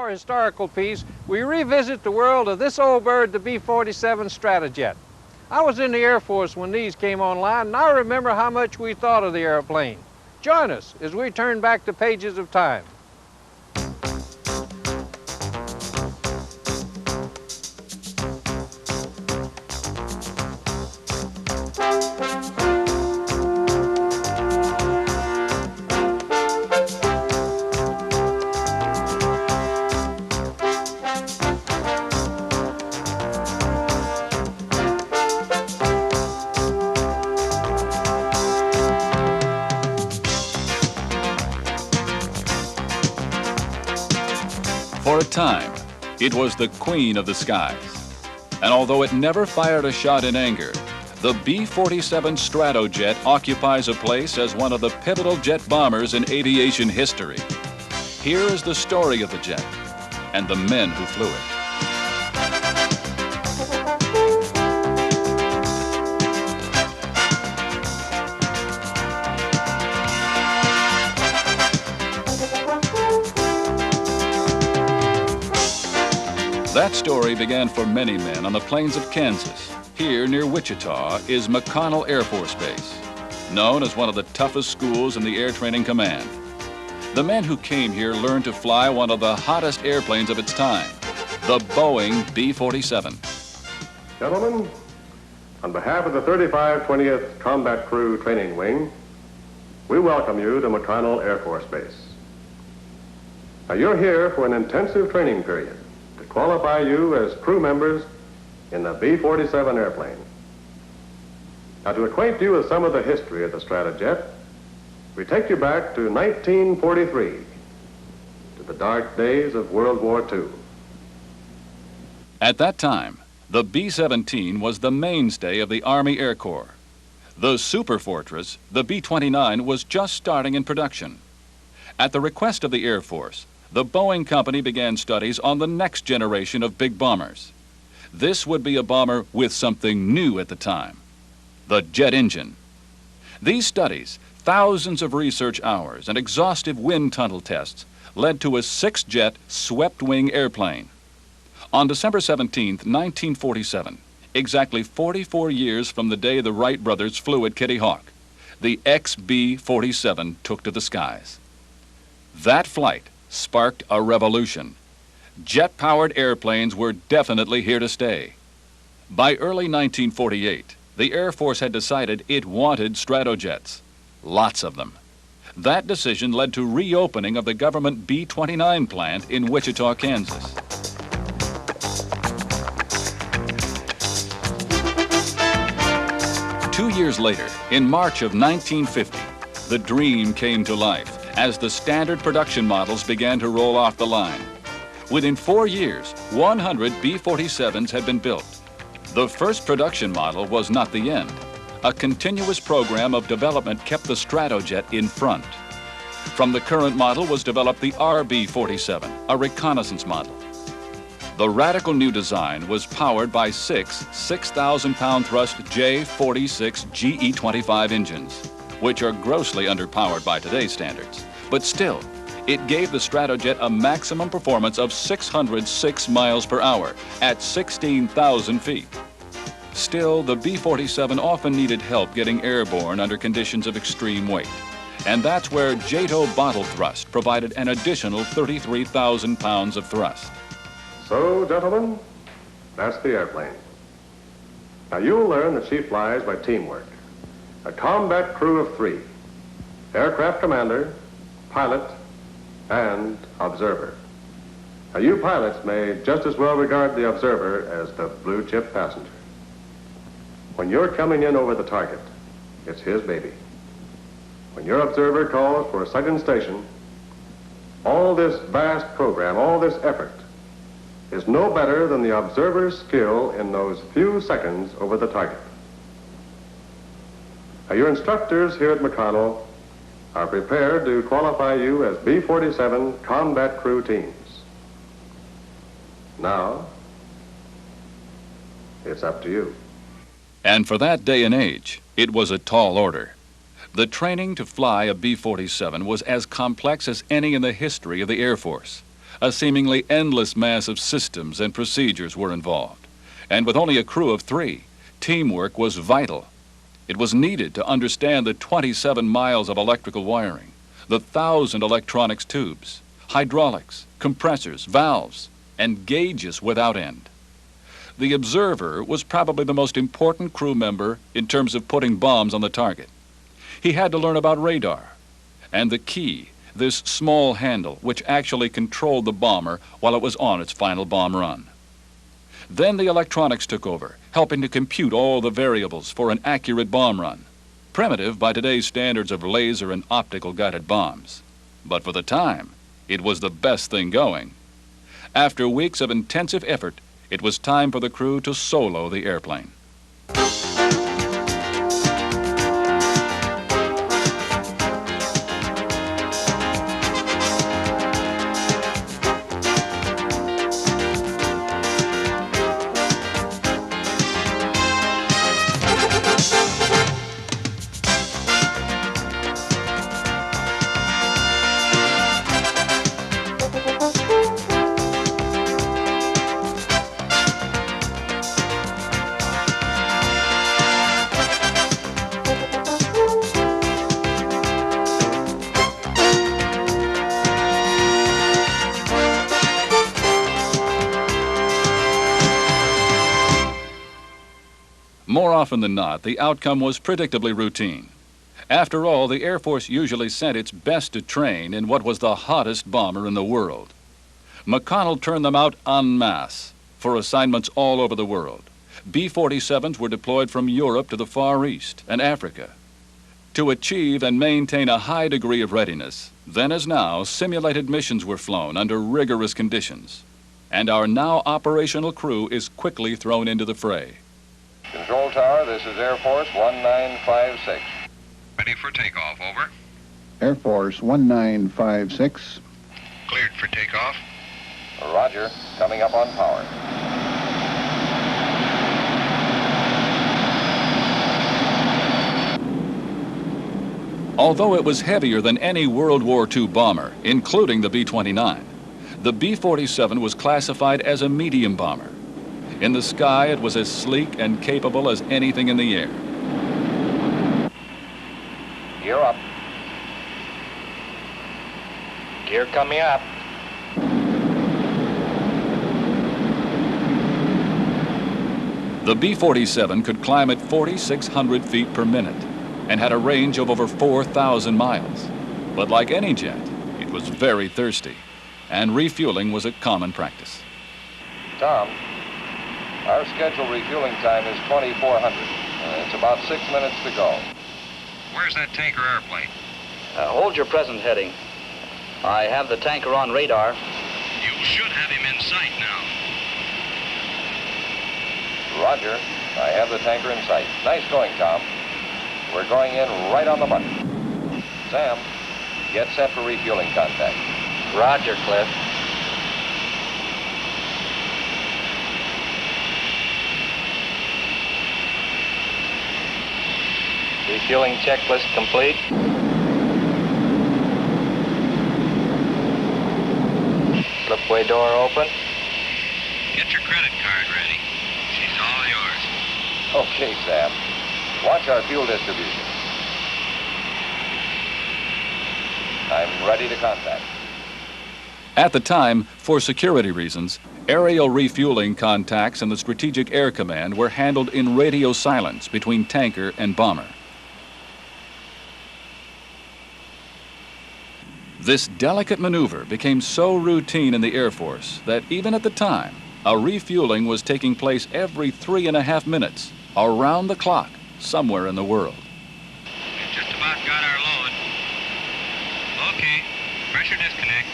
our historical piece, we revisit the world of this old bird, the B-47 Stratojet. I was in the Air Force when these came online, and I remember how much we thought of the airplane. Join us as we turn back the pages of time. For a time, it was the queen of the skies. And although it never fired a shot in anger, the B-47 Stratojet occupies a place as one of the pivotal jet bombers in aviation history. Here is the story of the jet and the men who flew it. That story began for many men on the plains of Kansas. Here near Wichita is McConnell Air Force Base, known as one of the toughest schools in the Air Training Command. The men who came here learned to fly one of the hottest airplanes of its time, the Boeing B-47. Gentlemen, on behalf of the 3520th Combat Crew Training Wing, we welcome you to McConnell Air Force Base. Now, you're here for an intensive training period to qualify you as crew members in the B-47 airplane. Now, to acquaint you with some of the history of the Stratojet, we take you back to 1943, to the dark days of World War II. At that time, the B-17 was the mainstay of the Army Air Corps. The Super Fortress, the B-29, was just starting in production. At the request of the Air Force, the Boeing company began studies on the next generation of big bombers. This would be a bomber with something new at the time, the jet engine. These studies, thousands of research hours, and exhaustive wind tunnel tests led to a six-jet swept-wing airplane. On December 17, 1947, exactly 44 years from the day the Wright brothers flew at Kitty Hawk, the XB-47 took to the skies. That flight sparked a revolution. Jet-powered airplanes were definitely here to stay. By early 1948, the Air Force had decided it wanted Stratojets, lots of them. That decision led to reopening of the government B-29 plant in Wichita, Kansas. Two years later, in March of 1950, the dream came to life as the standard production models began to roll off the line. Within 4 years, 100 B-47s had been built. The first production model was not the end. A continuous program of development kept the Stratojet in front. From the current model was developed the RB-47, a reconnaissance model. The radical new design was powered by six 6,000-pound thrust J-46 GE-25 engines, which are grossly underpowered by today's standards. But still, it gave the Stratojet a maximum performance of 606 miles per hour at 16,000 feet. Still, the B-47 often needed help getting airborne under conditions of extreme weight. And that's where JATO bottle thrust provided an additional 33,000 pounds of thrust. So, gentlemen, that's the airplane. Now, you'll learn that she flies by teamwork. A combat crew of 3, aircraft commander, pilot, and observer. Now, you pilots may just as well regard the observer as the blue chip passenger. When you're coming in over the target, it's his baby. When your observer calls for a sight and station, all this vast program, all this effort, is no better than the observer's skill in those few seconds over the target. Now, your instructors here at McConnell are prepared to qualify you as B-47 combat crew teams. Now, it's up to you. And for that day and age, it was a tall order. The training to fly a B-47 was as complex as any in the history of the Air Force. A seemingly endless mass of systems and procedures were involved. And with only a crew of 3, teamwork was vital. It was needed to understand the 27 miles of electrical wiring, the 1,000 electronics tubes, hydraulics, compressors, valves, and gauges without end. The observer was probably the most important crew member in terms of putting bombs on the target. He had to learn about radar and the key, this small handle which actually controlled the bomber while it was on its final bomb run. Then the electronics took over, helping to compute all the variables for an accurate bomb run. Primitive by today's standards of laser and optical guided bombs. But for the time, it was the best thing going. After weeks of intensive effort, it was time for the crew to solo the airplane. More often than not, the outcome was predictably routine. After all, the Air Force usually sent its best to train in what was the hottest bomber in the world. McConnell turned them out en masse for assignments all over the world. B-47s were deployed from Europe to the Far East and Africa. To achieve and maintain a high degree of readiness, then as now, simulated missions were flown under rigorous conditions. And our now operational crew is quickly thrown into the fray. Control tower, this is Air Force 1956. Ready for takeoff, over. Air Force 1956. Cleared for takeoff. Roger, coming up on power. Although it was heavier than any World War II bomber, including the B-29, the B-47 was classified as a medium bomber. In the sky, it was as sleek and capable as anything in the air. Gear up. Gear coming up. The B-47 could climb at 4,600 feet per minute and had a range of over 4,000 miles. But like any jet, it was very thirsty, and refueling was a common practice. Tom, our scheduled refueling time is 2400. It's about 6 minutes to go. Where's that tanker airplane? Hold your present heading. I have the tanker on radar. You should have him in sight now. Roger, I have the tanker in sight. Nice going, Tom. We're going in right on the button. Sam, get set for refueling contact. Roger, Cliff. Refueling checklist complete. Slipway door open. Get your credit card ready. She's all yours. Okay, Sam. Watch our fuel distribution. I'm ready to contact. At the time, for security reasons, aerial refueling contacts and the Strategic Air Command were handled in radio silence between tanker and bomber. This delicate maneuver became so routine in the Air Force that even at the time, a refueling was taking place every 3.5 minutes, around the clock, somewhere in the world. We've just about got our load. Okay, pressure disconnect.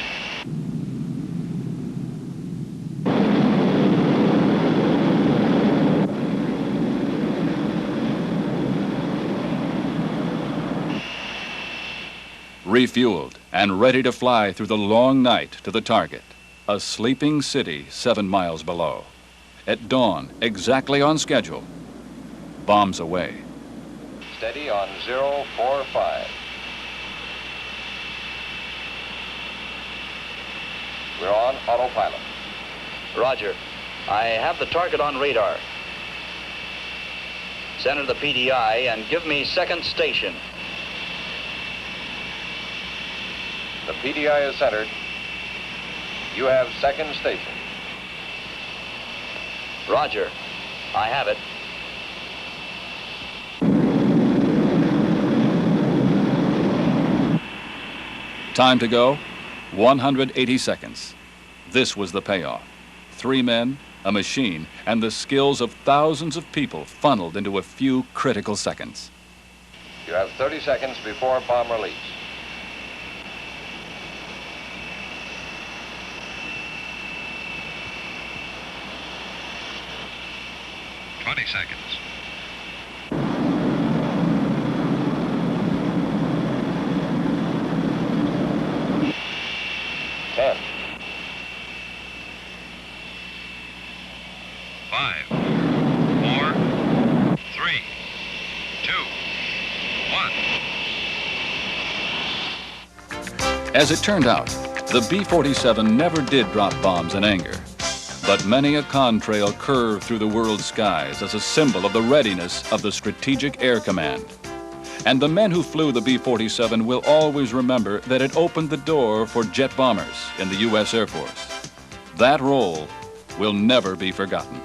Refueled and ready to fly through the long night to the target, a sleeping city 7 miles below. At dawn, exactly on schedule, bombs away. Steady on 045. We're on autopilot. Roger. I have the target on radar. Center the PDI and give me second station. The PDI is centered. You have second station. Roger. I have it. Time to go, 180 seconds. This was the payoff. 3 men, a machine, and the skills of thousands of people funneled into a few critical seconds. You have 30 seconds before bomb release. Seconds. 10. 5, 4, 3, 2, 1. As it turned out, the B-47 never did drop bombs in anger. But many a contrail curved through the world's skies as a symbol of the readiness of the Strategic Air Command. And the men who flew the B-47 will always remember that it opened the door for jet bombers in the U.S. Air Force. That role will never be forgotten.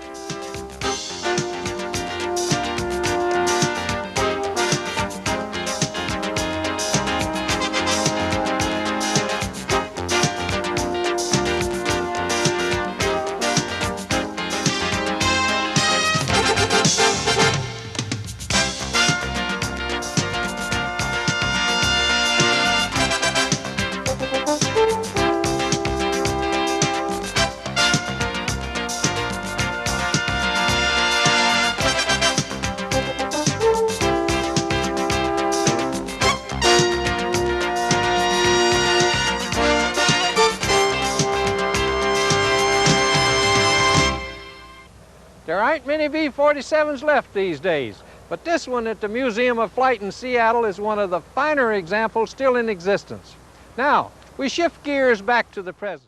There aren't many B-47s left these days, but this one at the Museum of Flight in Seattle is one of the finer examples still in existence. Now, we shift gears back to the present.